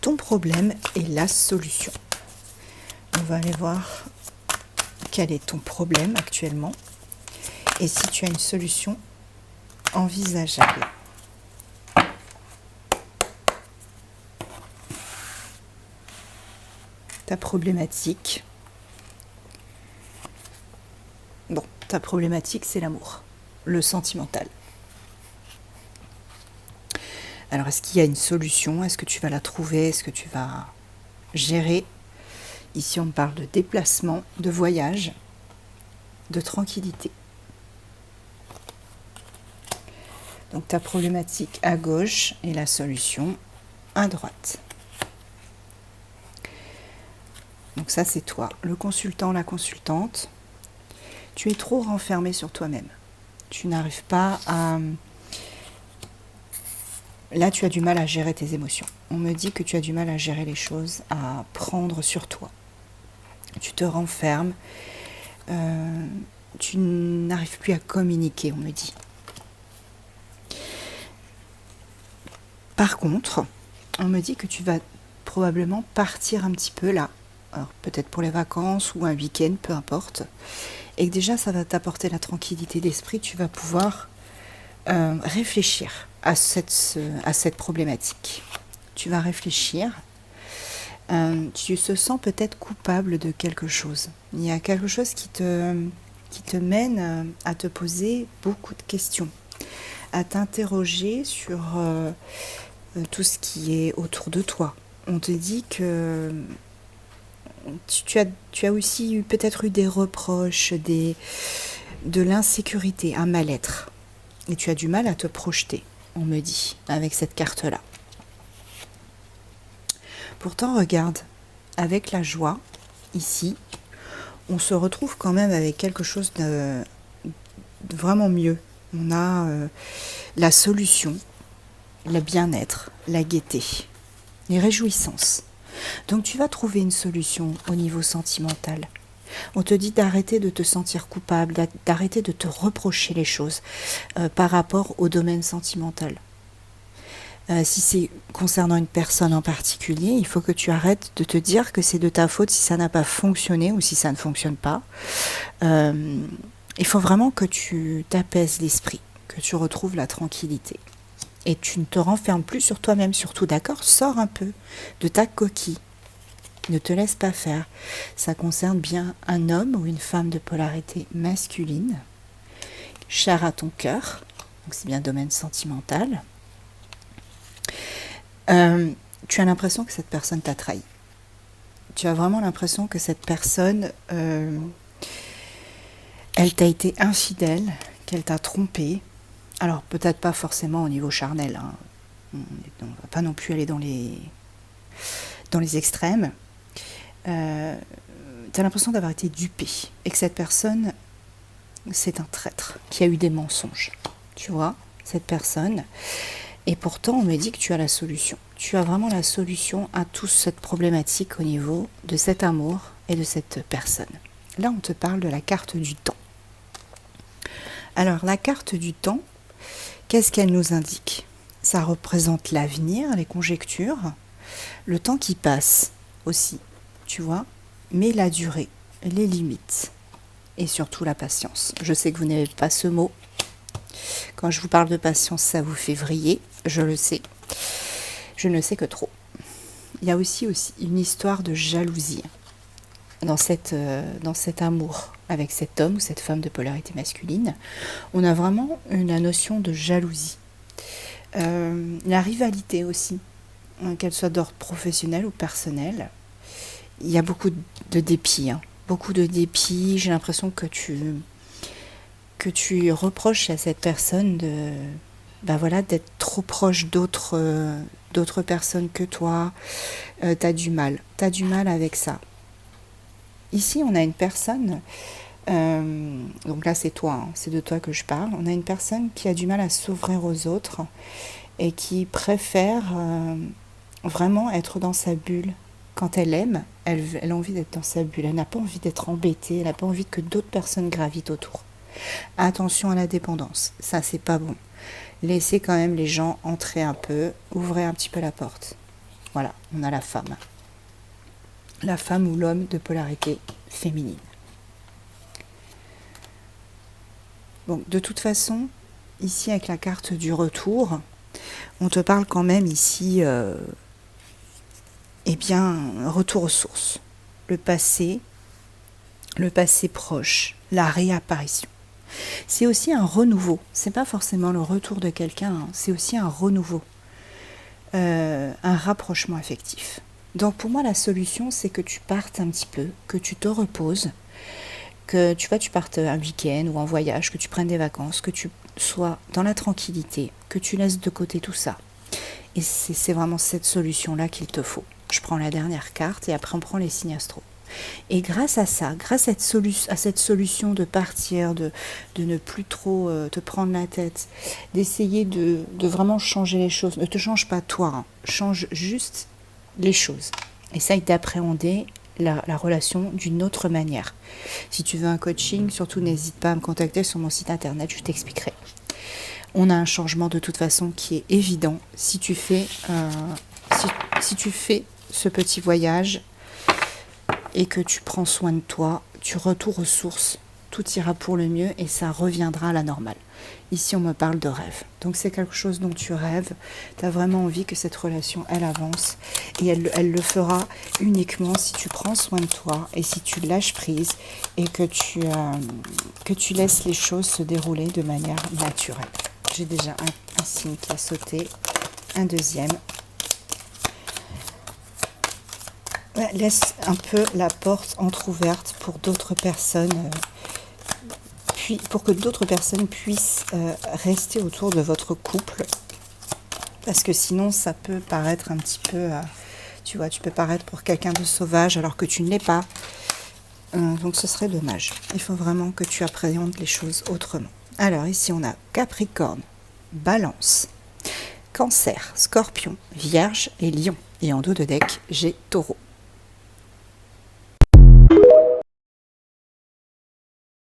ton problème et la solution. On va aller voir quel est ton problème actuellement et si tu as une solution envisageable. Ta problématique. Bon, ta problématique, c'est l'amour, le sentimental. Alors, est-ce qu'il y a une solution? Est-ce que tu vas la trouver? Est-ce que tu vas gérer? Ici, on parle de déplacement, de voyage, de tranquillité. Donc, ta problématique à gauche et la solution à droite. Donc ça, c'est toi, le consultant, la consultante. Tu es trop renfermé sur toi-même. Tu n'arrives pas à... Là, tu as du mal à gérer tes émotions. On me dit que tu as du mal à gérer les choses, à prendre sur toi. Tu te renfermes. Tu n'arrives plus à communiquer, on me dit. Par contre, on me dit que tu vas probablement partir un petit peu là. Alors, peut-être pour les vacances ou un week-end, peu importe. Et que déjà, ça va t'apporter la tranquillité d'esprit. Tu vas pouvoir réfléchir à cette problématique. Tu vas réfléchir. Tu te sens peut-être coupable de quelque chose. Il y a quelque chose qui te mène à te poser beaucoup de questions, à t'interroger sur tout ce qui est autour de toi. On te dit que tu as aussi peut-être eu des reproches, de l'insécurité, un mal-être. Et tu as du mal à te projeter, on me dit, avec cette carte-là. Pourtant, regarde, avec la joie, ici, on se retrouve quand même avec quelque chose de vraiment mieux. On a la solution, le bien-être, la gaieté, les réjouissances. Donc tu vas trouver une solution au niveau sentimental. On te dit d'arrêter de te sentir coupable, d'arrêter de te reprocher les choses par rapport au domaine sentimental. Si c'est concernant une personne en particulier, il faut que tu arrêtes de te dire que c'est de ta faute si ça n'a pas fonctionné ou si ça ne fonctionne pas. Il faut vraiment que tu t'apaises l'esprit, que tu retrouves la tranquillité. Et tu ne te renfermes plus sur toi-même, surtout, d'accord? Sors un peu de ta coquille. Ne te laisse pas faire. Ça concerne bien un homme ou une femme de polarité masculine, cher à ton cœur, donc c'est bien domaine sentimental. Tu as l'impression que cette personne t'a trahi. Tu as vraiment l'impression que cette personne, elle t'a été infidèle, qu'elle t'a trompé. Alors peut-être pas forcément au niveau charnel, hein. On ne va pas non plus aller dans les extrêmes. Tu as l'impression d'avoir été dupé et que cette personne, c'est un traître qui a eu des mensonges. Tu vois, cette personne. Et pourtant, on me dit que tu as la solution. Tu as vraiment la solution à toute cette problématique au niveau de cet amour et de cette personne. Là, on te parle de la carte du temps. Alors, la carte du temps, qu'est-ce qu'elle nous indique? Ça représente l'avenir, les conjectures, le temps qui passe aussi, tu vois, mais la durée, les limites et surtout la patience. Je sais que vous n'avez pas ce mot. Quand je vous parle de patience, ça vous fait vriller, je le sais. Je ne sais que trop. Il y a aussi une histoire de jalousie dans cet amour avec cet homme ou cette femme de polarité masculine. On a vraiment la notion de jalousie. La rivalité aussi, qu'elle soit d'ordre professionnel ou personnel. Il y a beaucoup de dépit, hein. Beaucoup de dépit. J'ai l'impression que tu reproches à cette personne d'être trop proche d'autres personnes que toi. T'as du mal avec ça. Ici, on a une personne, donc là c'est toi, hein, c'est de toi que je parle. On a une personne qui a du mal à s'ouvrir aux autres et qui préfère vraiment être dans sa bulle. Quand elle aime, elle a envie d'être dans sa bulle. Elle n'a pas envie d'être embêtée, elle n'a pas envie que d'autres personnes gravitent autour. Attention à la dépendance, ça c'est pas bon. Laissez quand même les gens entrer un peu, ouvrez un petit peu la porte. Voilà, on a la femme. La femme ou l'homme de polarité féminine. Bon, de toute façon, ici avec la carte du retour, on te parle quand même ici, eh bien, retour aux sources. Le passé proche, la réapparition. C'est aussi un renouveau. C'est pas forcément le retour de quelqu'un, hein. C'est aussi un renouveau, un rapprochement affectif. Donc pour moi, la solution, c'est que tu partes un petit peu, que tu te reposes, que tu partes un week-end ou un voyage, que tu prennes des vacances, que tu sois dans la tranquillité, que tu laisses de côté tout ça. Et c'est vraiment cette solution-là qu'il te faut. Je prends la dernière carte et après on prend les signes astro. Et grâce à ça, grâce à cette solution de partir, de ne plus trop te prendre la tête, d'essayer de vraiment changer les choses, ne te change pas toi, hein, change juste les choses. Essaye d'appréhender la relation d'une autre manière. Si tu veux un coaching, surtout n'hésite pas à me contacter sur mon site internet, je t'expliquerai. On a un changement de toute façon qui est évident si tu fais, si tu fais ce petit voyage et que tu prends soin de toi, tu retournes aux sources, tout ira pour le mieux et ça reviendra à la normale. Ici, on me parle de rêve. Donc, c'est quelque chose dont tu rêves. Tu as vraiment envie que cette relation, elle avance. Et elle le fera uniquement si tu prends soin de toi et si tu lâches prise et que tu laisses les choses se dérouler de manière naturelle. J'ai déjà un signe qui a sauté, un deuxième. Laisse un peu la porte entrouverte pour d'autres personnes, pour que d'autres personnes puissent rester autour de votre couple, parce que sinon ça peut paraître un petit peu, tu peux paraître pour quelqu'un de sauvage alors que tu ne l'es pas, donc ce serait dommage. Il faut vraiment que tu appréhendes les choses autrement. Alors ici on a Capricorne, Balance, Cancer, Scorpion, Vierge et Lion, et en dos de deck j'ai Taureau.